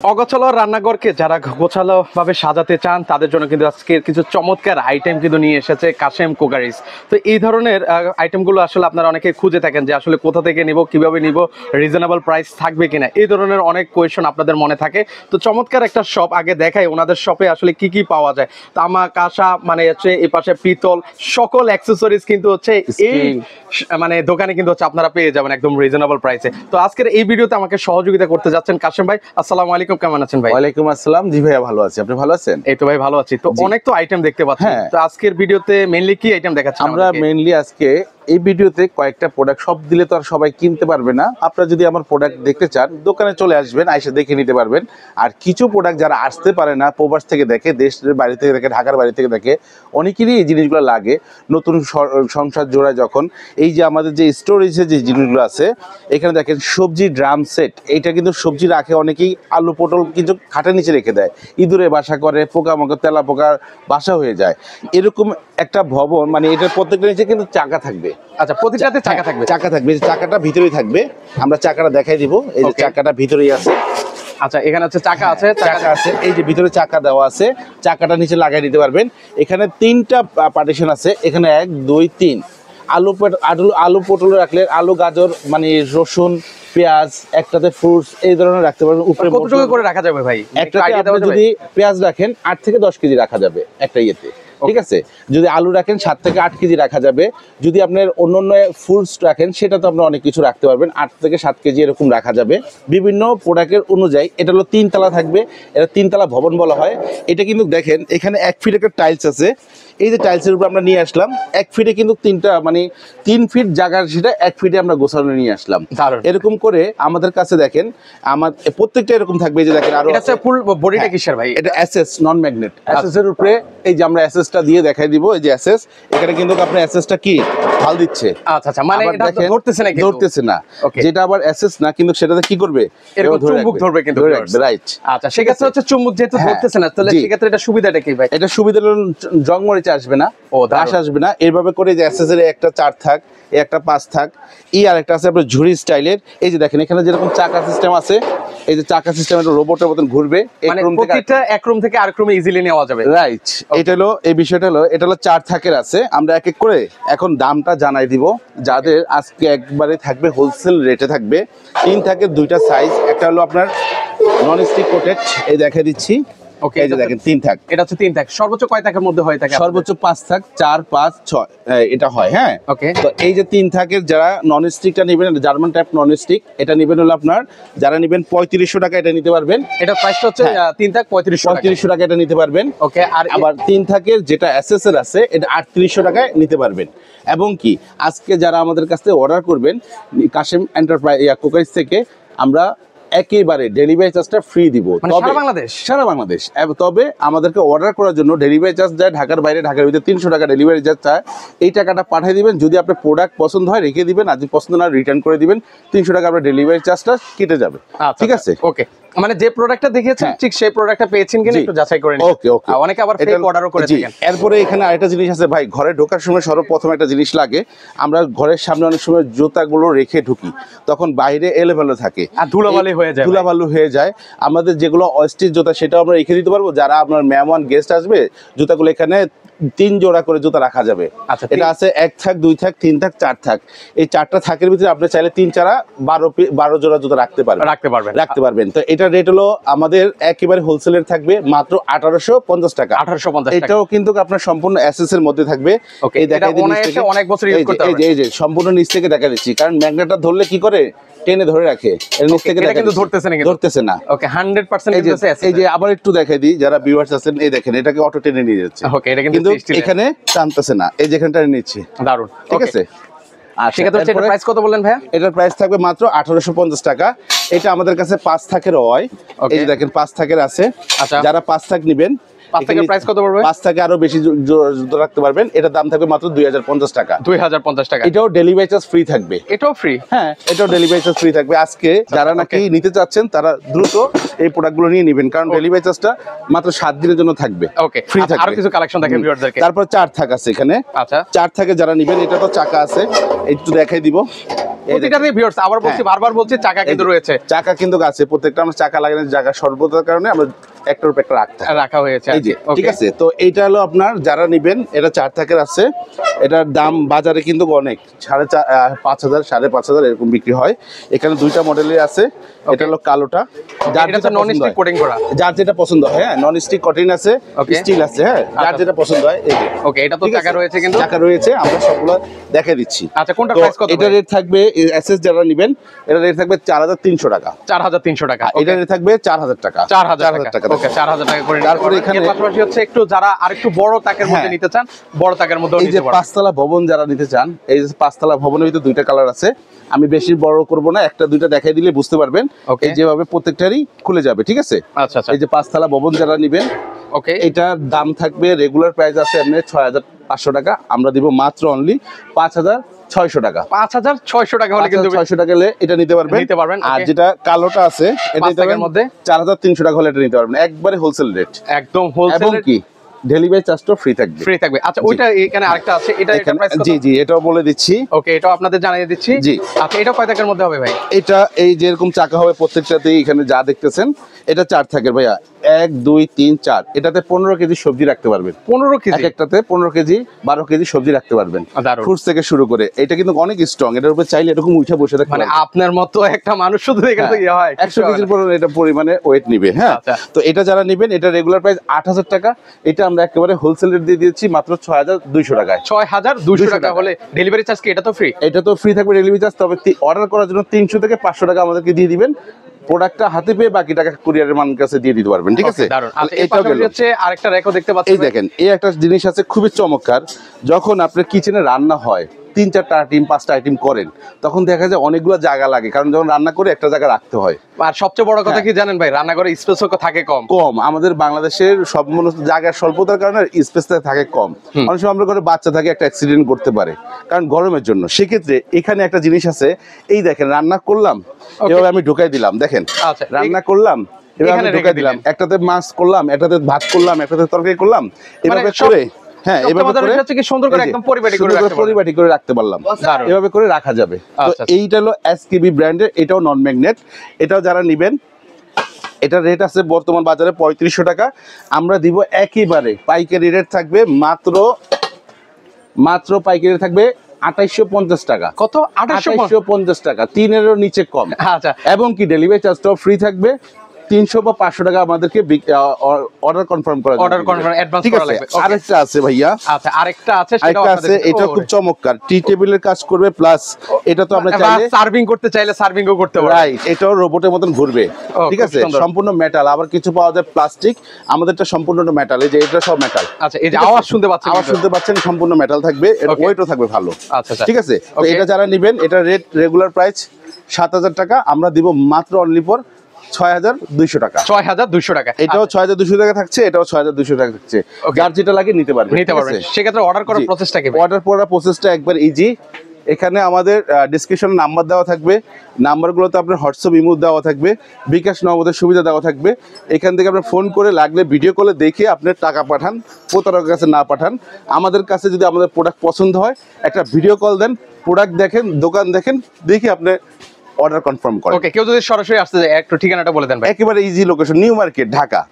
অগোছালো রান্নাঘরকে যারা গোছালো ভাবে সাজাতে চান তাদের জন্য কিন্তু আজকে কিছু চমৎকার আইটেম কিন্তু নিয়ে এসেছে কাশেম কুকারিজ। তো এই ধরনের আইটেমগুলো আসলে আপনারা অনেকে খুঁজে থাকেন যে আসলে কোথা থেকে নিব, কিভাবে নিব, রিজনেবল প্রাইস থাকবে কিনা, এই ধরনের অনেক কোয়েশন আপনাদের মনে থাকে। তো চমৎকার একটা শপ আগে দেখাই ওনাদের শপে আসলে কি কি পাওয়া যায়। তামা, কাঁসা, মানে হচ্ছে এই পাশে পিতল, সকল অ্যাক্সেসরিজ কিন্তু হচ্ছে এই মানে দোকানে কিন্তু হচ্ছে আপনারা পেয়ে যাবেন একদম রিজনেবল প্রাইসে। তো আজকের এই ভিডিওতে আমাকে সহযোগিতা করতে যাচ্ছেন কাশেম ভাই। আসসালামু আলাইকুম, কেমন আছেন ভাই? ওয়ালাইকুম আসসালাম। জি ভাইয়া ভালো আছি, আপনি ভালো আছেন? এই তো ভাই ভালো আছি। তো অনেক তো আইটেম দেখতে পাচ্ছি, তো আজকের ভিডিওতে মেইনলি কি আইটেম দেখাচ্ছেন? আমরা মেইনলি আজকে এই ভিডিওতে কয়েকটা প্রোডাক্ট, সব দিলে তো আর সবাই কিনতে পারবে না। আপনারা যদি আমার প্রোডাক্ট দেখতে চান দোকানে চলে আসবেন, আইসা দেখে নিতে পারবেন। আর কিছু প্রোডাক্ট যারা আসতে পারে না, প্রবাস থেকে দেখে, দেশের বাড়ি থেকে দেখে, ঢাকার বাড়ি থেকে দেখে, অনেকেরই এই জিনিসগুলো লাগে নতুন সংসার জোড়ায় যখন। এই যে আমাদের যে স্টোরেজে যে জিনিসগুলো আছে, এখানে দেখেন সবজি ড্রাম সেট, এইটা কিন্তু সবজি রাখে অনেকেই, আলু পটল কিছু খাটের নিচে রেখে দেয়, ইঁদুরে বাসা করে, পোকামাকড় তেলা পোকার বাসা হয়ে যায়। এরকম একটা ভবন, মানে এটার প্রত্যেকটা নিচে কিন্তু চাকা থাকবে। আচ্ছা, প্রতিটাতে চাকা থাকবে? চাকা থাকবে, চাকাটা ভিতরেই থাকবে। আমরা চাকাটা দেখাই দিব, এই যে চাকাটা ভিতরেই আছে। আচ্ছা, এখানে হচ্ছে চাকা আছে, চাকা আছে, এই যে ভিতরে চাকা দেওয়া আছে, চাকাটা নিচে লাগিয়ে দিতে পারবেন। এখানে তিনটা পার্টিশন আছে, এখানে 1 2 3। আলু পটল রাখলে আলু, গাজর, মানে রসুন, পেঁয়াজ, একটাতে ফ্রুটস, এই ধরনের রাখতে পারবেন। উপরে কতটুকু করে রাখা যাবে ভাই? একটাতে আপনি যদি পেঁয়াজ রাখেন 8 থেকে 10 কেজি রাখা যাবে একটা ইয়েতে, ঠিক আছে। যদি আলু রাখেন 7 থেকে 8 কেজি রাখা যাবে। যদি আপনার অন্য ফ্রুটস রাখেন সেটা তো আপনি অনেক কিছু রাখতে পারবেন, 8 থেকে 7 কেজি এরকম রাখা যাবে বিভিন্ন প্রোডাক্টের অনুযায়ী। এটা হলো 3 তলা থাকবে, এটা 3 তলা ভবন বলা হয়। এটা কিন্তু দেখেন এখানে 1 ফিট একটা টাইলস আছে। এই যে টাইলসের উপর আমরা নিয়ে আসলাম, 1 ফিটে কিন্তু 3 ফিট জায়গার, সেটা 1 ফিটে আমরা গোছানো নিয়ে আসলাম। এরকম করে আমাদের কাছে দেখেন আমার প্রত্যেকটা এরকম থাকবে। এই যে দেখেন আরো এটা ফুল বডিটা কিসের ভাই? এটা এসএস নন ম্যাগনেট। এসএস এর উপরে এই যে আমরা এসএসটা দিয়ে দেখাই দিব, এই যে এসএস, এখানে কিন্তু আপনার এসএসটা কি ভাল দিচ্ছে। আচ্ছা আচ্ছা, মানে এটা ধরতেছে না, ধরতেছে না, যেটা আবার এসএস না, কিন্তু সেটাতে কি করবে, এরকম চুম্বক ধরবে কিন্তু, রাইট। আচ্ছা, সেক্ষেত্রে হচ্ছে চুম্বক যেহেতু ধরতেছে না, তাহলে সেক্ষেত্রে এটা সুবিধাটা কি ভাই? এটা সুবিধা হলো জং মরিচা আসবে না, দাস আসবে না। এইভাবে করে যে এসএস এর একটা 4 থাক, একটা 5 থাক, আর একটা আছে আপনার ঝুড়ি স্টাইলের। এই যে দেখেন এখানে যেরকম চাকা সিস্টেম আছে, এই যে চাকা সিস্টেম একটা রোবটের মতন ঘুরবে, প্রত্যেকটা এক রুম থেকে আরেক রুমে ইজিলি নেওয়া যাবে, রাইট। এটা হলো এই বিষয়টা, হলো এটা হলো 4 থাকের আছে। আমরা এক এক করে এখন দামটা জানাই দিব, যাদের আজকে একবারে থাকবে হোলসেল রেটে থাকবে। 3 থাকের 2টা সাইজ, একটা হলো আপনার নন স্টিক কোটেড, এই দেখা দিচ্ছি। ওকে, এই যে দেখেন 3 থাক, এটা হচ্ছে 3 থাক। সর্বোচ্চ কয় থাকের মধ্যে হয়ে থাকে? সর্বোচ্চ 5 থাক, 4 5 6 এটা হয়। হ্যাঁ, ওকে। তো এই যে 3 থাকের যারা নন স্টিকটা নেবেন, জার্মান টাইপ নন স্টিক, এটা নেবেন হলো আপনার, যারা নেবেন 3500 টাকা এটা নিতে পারবেন। এটা প্রাইসটা হচ্ছে 3 থাক 3500 টাকা এটা নিতে পারবেন। ওকে। আর আবার 3 থাকের যেটা এসএসএর আছে, এটা 3800 টাকায় নিতে পারবেন। এবং কি আজকে যারা আমাদের কাছ থেকে অর্ডার করবেন কাশেম এন্টারপ্রাইজ কুকারিজ থেকে, আমরা একেবারে ডেলিভারি চার্জটা ফ্রি দিব। সারা বাংলাদেশ। তবে আমাদেরকে অর্ডার করার জন্য ডেলিভারি চার্জ যায় ঢাকার বাইরে, ঢাকার ভিতরে 300 টাকা ডেলিভারি চার্জ চায়। এই টাকাটা পাঠিয়ে দিবেন। যদি আপনার প্রোডাক্ট পছন্দ হয় রেখে দিবেন, আর যদি পছন্দ না রিটার্ন করে দিবেন। 300 টাকা আপনার ডেলিভারি চার্জটা কেটে যাবে, ঠিক আছে? ওকে, মানে যে প্রোডাক্টটা দেখিয়েছেন ঠিক সেই প্রোডাক্টটা পেয়েছেন কিনা একটু যাচাই করে নিন। ওকে ওকে। অনেকে আবার ফেক অর্ডারও করে থাকেন। এরপরে এখানে আরেকটা জিনিস আছে ভাই, ঘরে ঢোকার সময় সর্বপ্রথম একটা জিনিস লাগে। আমরা ঘরের সামনে অনেক সময় জুতাগুলো রেখে ঢুকি, তখন বাইরে এলোমেলো থাকে আর ধুলাবালি হয়ে যায়। আমাদের যেগুলো অস্টিচ জুতা, সেটাও আমরা রেখে দিতে পারবো। যারা আপনার মেহমান গেস্ট আসবে, জুতাগুলো এখানে 3 জোড়া করে জুতা রাখা যাবে। এটা আছে 1 থাক, 2 থাক, 3 থাক, 4 থাক। এই 4টা থাকের ভিতরে আপনি চাইলে 3 4 12 জোড়া জুতা রাখতে পারবেন। তো এটা রেট হলো আমাদের একেবারে হোলসেলের থাকবে মাত্র 1850 টাকা। 1850 টাকা। এটাও কিন্তু আপনার সম্পূর্ণ এসএস এর মধ্যে থাকবে। এই দেখাই দিচ্ছি, অনেক বছর ইউজ করতে পারবেন। এই যে সম্পূর্ণ নিচ থেকে দেখা দিচ্ছি, কারণ ম্যাগনেটটা ধরলে কি করে টেনে ধরে রাখে, এর নিচ থেকে এটা কিন্তু ধরতেছে না। ওকে, 100% এই যে আবার একটু দেখাই দিই যারা ভিউয়ার্স আছেন, এই দেখেন এটাকে অটো টেনে নিয়ে যাচ্ছে। ওকে, এটা কিন্তু এখানে টানতেছে না, এই যেখানে টেনে নিচ্ছে। দারুণ, ঠিক আছে। আর সেক্ষেত্রে এটার প্রাইস কত বললেন ভাইয়া? এটার প্রাইস থাকবে মাত্র 1850 টাকা। এটা আমাদের কাছে 5 থাকের হয়। এই যে দেখেন 5 থাকের আছে। যারা 5 থাক নেবেন, 5 থাকের প্রাইস কত পড়বে? 5 থেকে আরো বেশি জুতো রাখতে পারবেন। এটার দাম থাকবে মাত্র 2050 টাকা। 2050 টাকা। এটাও ডেলিভারি চার্জ ফ্রি থাকবে। এটাও ফ্রি? হ্যাঁ, এটাও ডেলিভারি চার্জ ফ্রি থাকবে। আজকে যারা নাকি নিতে চাচ্ছেন তারা দ্রুত এই প্রোডাক্টগুলো নিয়ে নেবেন, কারণ ডেলিভারি চার্জটা মাত্র 7 দিনের জন্য থাকবে। ওকে, ফ্রি থাকবে। আরো কিছু কালেকশন দেখেন ভিউয়ারদেরকে। তারপর 4 থাক আছে এখানে। আচ্ছা, 4 থাকে যারা নেবেন, এটা তো চাকা আছে, একটু দেখাই দিব। প্রতিটাতে ভিউয়ার্স আবার বলছি, বারবার বলছি, চাকা কিন্তু রয়েছে। চাকা কিন্তু আছে, প্রত্যেকটা আমরা চাকা লাগানোর জায়গা স্বল্পতার কারণে আমরা একটার উপর একটা রাখা হয়েছে। এই যে ঠিক আছে। তো এইটা হলো আপনার যারা নিবেন, এটা 4 থাকের আছে, এটার দাম বাজারে কিন্তু অনেক 5,500 5,500 এরকম বিক্রি হয়। এখানে দুইটা মডেলের আছে, এটা হলো কালোটা, যার যেটা নন স্টিক কোটিং করা, যার যেটা পছন্দ হয়। হ্যাঁ, নন স্টিক কোটিং আছে, স্টিল আছে। হ্যাঁ, যার যেটা পছন্দ হয়। এই যে ওকে, এটা তো চাকা রয়েছে, কিন্তু চাকা রয়েছে, আমরা সবগুলো দেখাই দিচ্ছি। আচ্ছা, কোনটা প্রাইস কত? এটা রেট থাকবে এসএস যারা নেবেন, এটা রেট থাকবে 4,300 টাকা। 4,300 টাকা। এটা রেট থাকবে 4,000 টাকা। 4,000 টাকা। ওকে, 4,000 টাকা করে। তারপরে এখানে পাশাপাশি হচ্ছে একটু যারা আরেকটু বড় তাকের মধ্যে নিতে চান, বড় তাকের মধ্যে এই যে 5 তলা ভবন যারা নিতে চান, এই যে 5 তলা ভবনের ভিতরে দুইটা কালার আছে। আমি বেশি বড় করব না, একটা দুইটা দেখাই দিলে বুঝতে পারবেন। এই যেভাবে প্রত্যেকটারই খুলে যাবে, ঠিক আছে? আচ্ছা আচ্ছা। এই যে 5 তলা ভবন যারা নেবেন, ওকে, এটার দাম থাকবে রেগুলার প্রাইস আছে এমনি 6,500 টাকা, আমরা দিব মাত্র অনলি 5,600 টাকা। 5,600 টাকা হলে কিন্তু 600 টাকা হলে এটা নিতে পারবেন। আর যেটা কালোটা আছে, এটা এর মধ্যে 4,300 টাকা হলে এটা নিতে পারবেন, একবারে হোলসেল রেট, একদম হোলসেল। এবং কি ডেলিভারি চার্জটা ফ্রি থাকবে। আচ্ছা, ওইটা এখানে আরেকটা আছে, এটা প্রাইস কত? জি, এটাও বলে দিচ্ছি। ওকে, এটাও আপনাদের জানিয়ে দিচ্ছি। জি, আচ্ছা, এটা কয় থাকের মধ্যে হবে ভাই? এটা এই যে এরকম চাকা হবে প্রত্যেকটাতেই, এখানে যা দেখতেছেন এটা 4 থাকের ভাইয়া, 1 2 3 4। এটাতে 15 কেজি সবজি রাখতে পারবেন। 15 কেজি? একটাতে 15 কেজি 12 কেজি সবজি রাখতে পারবেন, ফ্রুটস থেকে শুরু করে। এটা কিন্তু অনেক স্ট্রং, এটার উপরে চাইলে এরকম উঠে বসে থাকতে মানে আপনার মতো একটা মানুষ শুধু এখানে তো হয় 100 কেজির পরিমাণে ওয়েট নিবে। হ্যাঁ, তো এটা যারা নেবেন, এটা রেগুলার প্রাইস 8,000 টাকা। এটা আমরা একেবারে হোলসেল রেট দিয়ে দিয়েছি মাত্র 6,200 টাকায়। 6,200 টাকা হলে ডেলিভারি চার্জ কি এটা তো ফ্রি? এটা তো ফ্রি থাকবে ডেলিভারি চার্জ, তবে অর্ডার করার জন্য 300 থেকে 500 টাকা আমাদেরকে দিয়ে দিবেন। প্রোডাক্টটা হাতে পেয়ে বাকি টাকা কুরিয়ারের মানুষের কাছে দিয়ে দিতে পারবেন, ঠিক আছে? এটা হচ্ছে আরেকটা রেকও দেখতে পাচ্ছেন। এই দেখেন, এই একটা জিনিস আছে খুবই চমৎকার। যখন আপনার কিচেনে রান্না হয়, 3-4টা আইটেম 5টা আইটেম করেন, তখন দেখা যায় অনেকগুলো জায়গা লাগে, কারণ যখন রান্না করে একটা জায়গা রাখতে হয়। আর সবচেয়ে বড় কথা কি জানেন ভাই, রান্নাঘরে স্পেসও থাকে কম। আমাদের বাংলাদেশের সব জায়গার স্বল্পতার কারণে স্পেসটা থাকে কম। অনেক সময় আমরা ঘরে বাচ্চা থাকে, একটা অ্যাক্সিডেন্ট করতে পারে কারণ গরমের জন্য। সেক্ষেত্রে এখানে একটা জিনিস আছে, এই দেখেন, রান্না করলাম এভাবে আমি ঢুকাই দিলাম, দেখেন, রান্না করলাম এভাবে ঢুকাই দিলাম, একটাতে মাছ করলাম, একটাতে ভাত করলাম, একটাতে তরকারি করলাম, এভাবে করে। হ্যাঁ, এভাবে করে কি সুন্দর করে একদম পরিপাটি করে রাখতে পারলাম, এভাবে করে রাখা যাবে। তো এইটা হলো এসকেবি ব্র্যান্ডের, এটাও নন ম্যাগনেট। এটাও যারা নেবেন, এটা রেট আছে বর্তমান বাজারে 3500 টাকা। আমরা দিব একেবারে পাইকারি রেট থাকবে মাত্র পাইকারি থাকবে 2850 টাকা। কত? 2850 টাকা, 3-এরও নিচে কম। আচ্ছা, এবং কি ডেলিভারি চার্জটাও ফ্রি থাকবে। 300 বা 500 টাকা আমাদেরকে অর্ডার কনফার্ম করা, অ্যাডভান্স করা লাগবে। আরেকটা আছে ভাইয়া, আচ্ছা, আরেকটা আছে, এটা খুব চমৎকার, টি টেবিলের কাজ করবে, প্লাস এটা তো আমরা চাইলে সার্ভিং করতে চাইলে সার্ভিংও করতে পারবো। রাইট, এটাও রোবটের মতন ঘুরবে, ঠিক আছে? সম্পূর্ণ মেটাল, আবার কিছু পাওয়া যায় প্লাস্টিক, আমাদেরটা সম্পূর্ণ মেটাল। এই যে এটা সব মেটাল। আচ্ছা, এই যে আওয়াজ শুনতে পাচ্ছেন, সম্পূর্ণ মেটাল থাকবে, এর ওয়েটও থাকবে ভালো। আচ্ছা, ঠিক আছে? তো এটা যারা নেবেন, এটা রেট রেগুলার প্রাইস 7,000 টাকা, আমরা দিব মাত্র অনলি ফর 6,200 টাকা। 6,200 টাকা। এটাও 6,200 টাকা থাকছে, এটাও 6,200 টাকা থাকছে। যার যেটা লাগে নিতে পারবেন। সেক্ষেত্রে অর্ডার করার প্রসেসটা কি? অর্ডার করার প্রসেসটা একবার ইজি। এখানে আমাদের ডেসক্রিপশনে নাম্বার দেওয়া থাকবে, নাম্বারগুলোতে আপনার হোয়াটসঅ্যাপ ইমো দেওয়া থাকবে, বিকাশ নগদের সুবিধা দেওয়া থাকবে। এখান থেকে আপনার ফোন করে, লাগলে ভিডিও কলে দেখে আপনার টাকা পাঠান, প্রতারকের কাছে না পাঠান। আমাদের কাছে যদি আমাদের প্রোডাক্ট পছন্দ হয়, একটা ভিডিও কল দেন, প্রোডাক্ট দেখেন, দোকান দেখেন, দেখে আপনি অর্ডার কনফার্ম করেন। ওকে, কেউ যদি সরাসরি আসতে যায়, একটু ঠিকানাটা বলে দেন ভাই। একেবারে easy location, new market, Dhaka.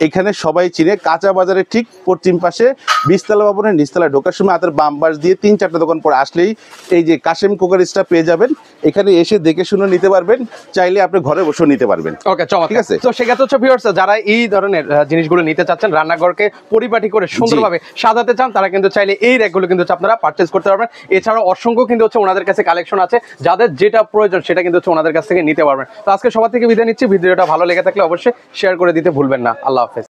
এখানে সবাই চিনে, কাঁচা বাজারের ঠিক পশ্চিম পাশে 20 তলা ভবনের নিচতলায় ঢোকার সময় হাতের বাম পাশ দিয়ে 3-4টা দোকান পরে আসলেই এই যে কাশেম কুকারিজটা পেয়ে যাবেন। এখানে এসে দেখে শুনে নিতে পারবেন, চাইলে আপনি ঘরে বসে নিতে পারবেন। ওকে, চমৎকার, ঠিক আছে? তো সেক্ষেত্রে হচ্ছে ভিউয়ার্স, যারা এই ধরনের জিনিসগুলো নিতে চাচ্ছেন, রান্নাঘরকে পরিপাটি করে সুন্দরভাবে সাজাতে চান, তারা কিন্তু চাইলে এই র্যাকগুলো কিন্তু আপনারা পারচেজ করতে পারবেন। এছাড়াও অসংখ্য কিন্তু হচ্ছে ওনাদের কাছে কালেকশন আছে, যাদের যেটা প্রয়োজন সেটা কিন্তু হচ্ছে ওনাদের কাছ থেকে নিতে পারবেন। তো আজকে সবার থেকে বিদায় নিচ্ছি। ভিডিওটা ভালো লেগে থাকলে অবশ্যই শেয়ার করে দিতে ভুলবেন না। আল্লাহ।